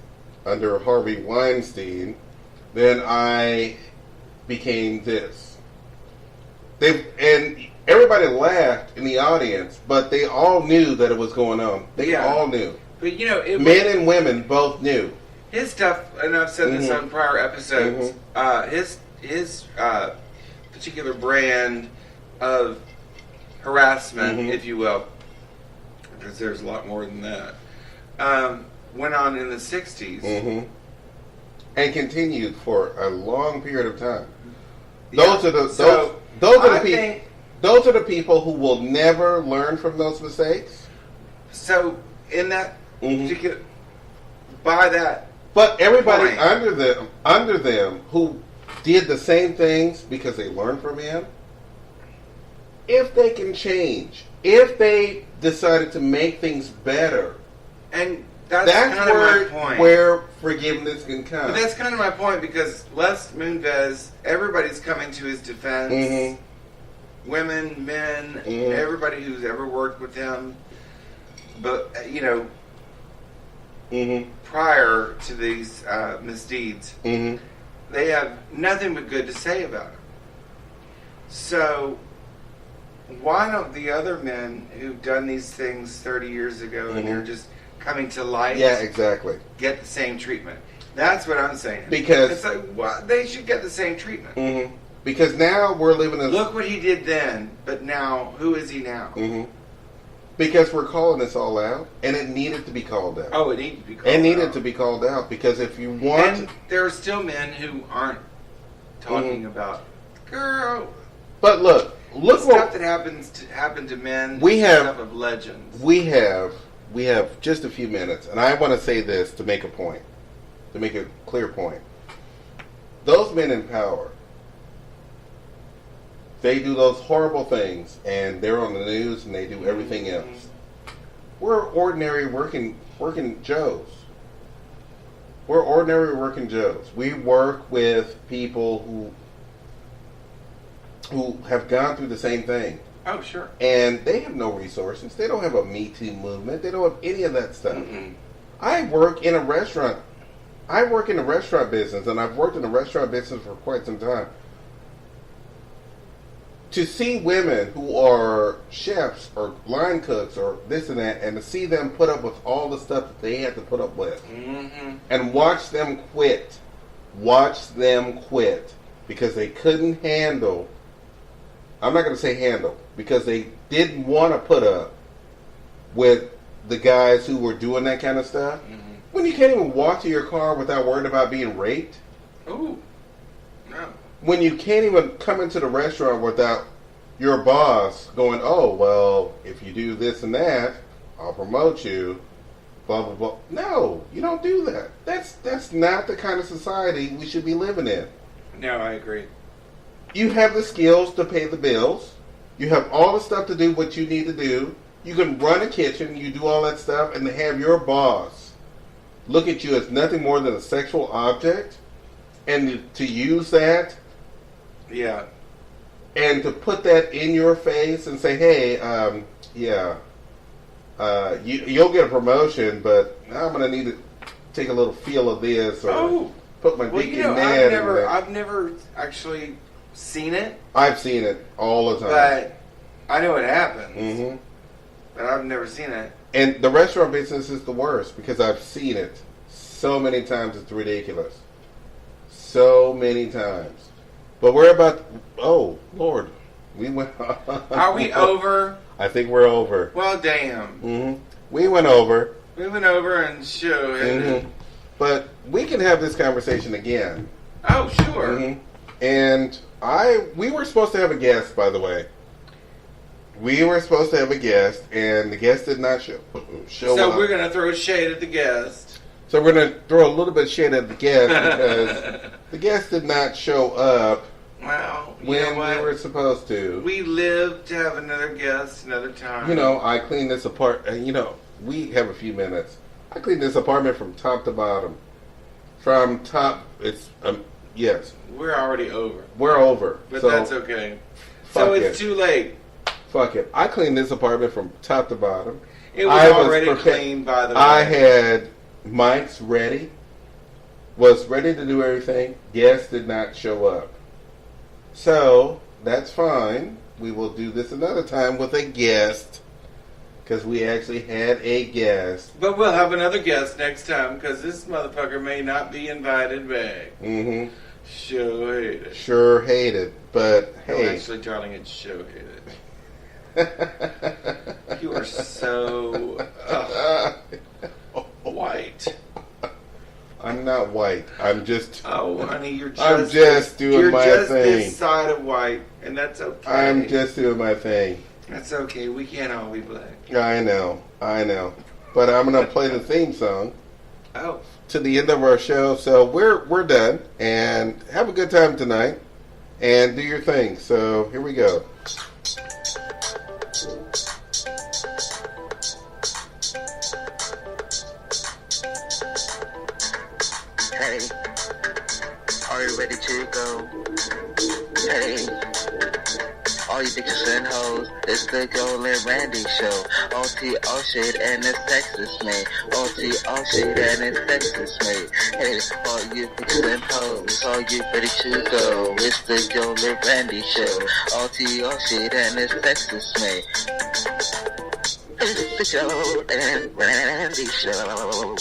under Harvey Weinstein, then I became this. And everybody laughed in the audience, but they all knew that it was going on. They all knew. But you know, men and women both knew. His stuff, and I've said this on prior episodes. His particular brand of harassment, if you will, because there's a lot more than that, went on in the 60s. And continued for a long period of time. Yeah. Those are the people who will never learn from those mistakes. So in that particular, by that, but everybody point, under them who did the same things because they learned from him, if they can change, if they decided to make things better, and that's kind of my point. Where forgiveness can come. But that's kind of my point because Les Moonves, everybody's coming to his defense. Women, men, everybody who's ever worked with him. But, you know, prior to these misdeeds, they have nothing but good to say about him. So why don't the other men who've done these things 30 years ago and they're just coming to light, get the same treatment? That's what I'm saying. Because it's like, well, they should get the same treatment. Because now we're living in... Look what he did then, but now, who is he now? Because we're calling this all out, and it needed to be called out. Oh, it needed to be called out. It needed to be called out, because if you want... And there are still men who aren't talking about, girl... But look stuff that happened to men, stuff of legends. We have just a few minutes, and I want to say this to make a point, to make a clear point. Those men in power, they do those horrible things, and they're on the news, and they do everything else. We're ordinary working Joes. We're ordinary working Joes. We work with people who have gone through the same thing. Oh, sure. And they have no resources. They don't have a Me Too movement. They don't have any of that stuff. I work in a restaurant. I work in the restaurant business, and I've worked in the restaurant business for quite some time. To see women who are chefs or line cooks or this and that, and to see them put up with all the stuff that they had to put up with, and watch them quit, because they couldn't handle, I'm not going to say handle, because they didn't want to put up with the guys who were doing that kind of stuff. When you can't even walk to your car without worrying about being raped. Ooh, no. When you can't even come into the restaurant without your boss going, oh, well, if you do this and that, I'll promote you, blah, blah, blah. No, you don't do that. That's not the kind of society we should be living in. No, I agree. You have the skills to pay the bills. You have all the stuff to do what you need to do. You can run a kitchen, you do all that stuff, and to have your boss look at you as nothing more than a sexual object, and to use that, Yeah. and to put that in your face and say, hey, you'll get a promotion, but I'm going to need to take a little feel of this, or put my dick in that. I've never actually seen it. I've seen it all the time. But I know it happens. Mm-hmm. But I've never seen it. And the restaurant business is the worst because I've seen it so many times, it's ridiculous. So many times. But we're about, oh, Lord. We went. Are we over? I think we're over. Well, damn. Mm-hmm. We went over. We went over and showed. Mm-hmm. But we can have this conversation again. Oh, sure. Mm-hmm. And we were supposed to have a guest, by the way. We were supposed to have a guest, and the guest did not show up. So we're going to throw shade at the guest. So we're going to throw a little bit of shade at the guest because the guest did not show up when we were supposed to. We live to have another guest another time. You know, I cleaned this apartment. We have a few minutes. I cleaned this apartment from top to bottom. From top, yes. We're already over. We're over. But so, that's okay. So it's too late. Fuck it. I cleaned this apartment from top to bottom. It was already clean, by the way. I had mics ready. Was ready to do everything. Guests did not show up. So, that's fine. We will do this another time with a guest. Because we actually had a guest. But we'll have another guest next time. Because this motherfucker may not be invited back. Mm-hmm. Sure hated. Sure hated. But, hey. No, actually, darling, it's show hated. You are so white. I'm not white. I'm just. Oh, honey, you're just. I'm just doing my You're just thing. this side of white, and that's okay. I'm just doing my thing. That's okay. We can't all be black. I know. But I'm gonna play the theme song. Oh. To the end of our show, so we're done, and have a good time tonight, and do your thing. So here we go. Hey, are you ready to go? Hey, all you bitches and hoes, it's the Gold and Randy show. OT, all shit, and it's Texas made. OT, all shit, and it's Texas made. Hey, all you bitches and hoes, are you ready to go? It's the Gold and Randy show. OT, all shit, and it's Texas made. It's the Gold and Randy show.